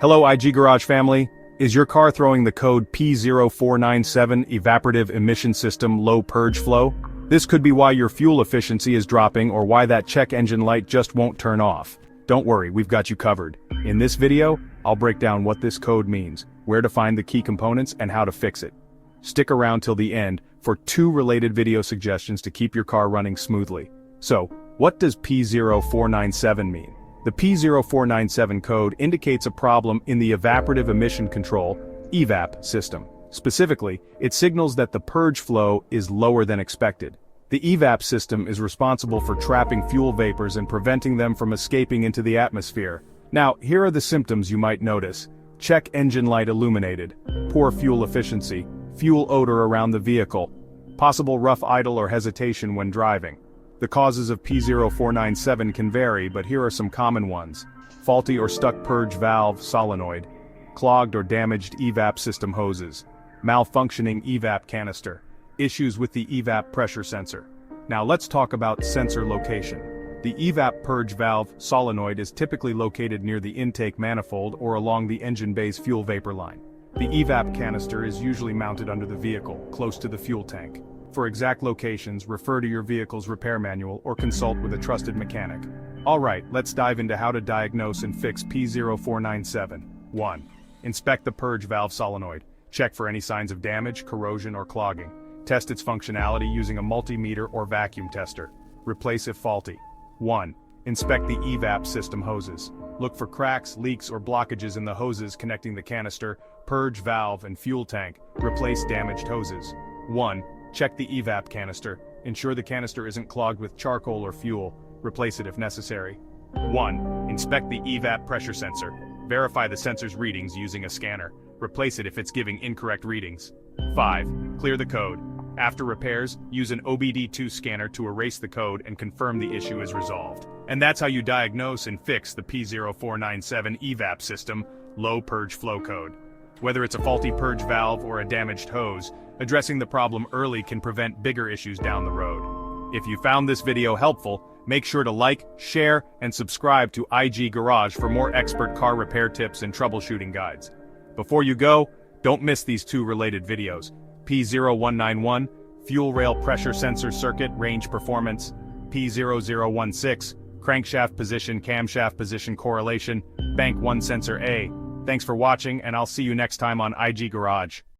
Hello IG Garage family, is your car throwing the code P0497 Evaporative Emission System Low Purge Flow? This could be why your fuel efficiency is dropping or why that check engine light just won't turn off. Don't worry, we've got you covered. In this video, I'll break down what this code means, where to find the key components, and how to fix it. Stick around till the end for 2 related video suggestions to keep your car running smoothly. So, what does P0497 mean? The P0497 code indicates a problem in the evaporative emission control (EVAP) system. Specifically, it signals that the purge flow is lower than expected. The EVAP system is responsible for trapping fuel vapors and preventing them from escaping into the atmosphere. Now, here are the symptoms you might notice. Check engine light illuminated, poor fuel efficiency, fuel odor around the vehicle, possible rough idle or hesitation when driving. The causes of P0497 can vary, but here are some common ones. Faulty or stuck purge valve solenoid, clogged or damaged EVAP system hoses, malfunctioning EVAP canister, issues with the EVAP pressure sensor. Now let's talk about sensor location. The EVAP purge valve solenoid is typically located near the intake manifold or along the engine bay's fuel vapor line. The EVAP canister is usually mounted under the vehicle, close to the fuel tank. For exact locations, refer to your vehicle's repair manual or consult with a trusted mechanic. Alright, let's dive into how to diagnose and fix P0497. 1. Inspect the purge valve solenoid. Check for any signs of damage, corrosion, or clogging. Test its functionality using a multimeter or vacuum tester. Replace if faulty. 1. Inspect the EVAP system hoses. Look for cracks, leaks, or blockages in the hoses connecting the canister, purge valve, and fuel tank. Replace damaged hoses. 1. Check the EVAP canister. Ensure the canister isn't clogged with charcoal or fuel. Replace it if necessary. 1. Inspect the EVAP pressure sensor. Verify the sensor's readings using a scanner. Replace it if it's giving incorrect readings. 5. Clear the code. After repairs, use an OBD-II scanner to erase the code and confirm the issue is resolved. And that's how you diagnose and fix the P0497 EVAP system low purge flow code. Whether it's a faulty purge valve or a damaged hose, addressing the problem early can prevent bigger issues down the road. If you found this video helpful, make sure to like, share, and subscribe to IG Garage for more expert car repair tips and troubleshooting guides. Before you go, don't miss these 2 related videos. P0191, Fuel Rail Pressure Sensor Circuit Range Performance, P0016, Crankshaft Position Camshaft Position Correlation, Bank 1 Sensor A. Thanks for watching, and I'll see you next time on IG Garage.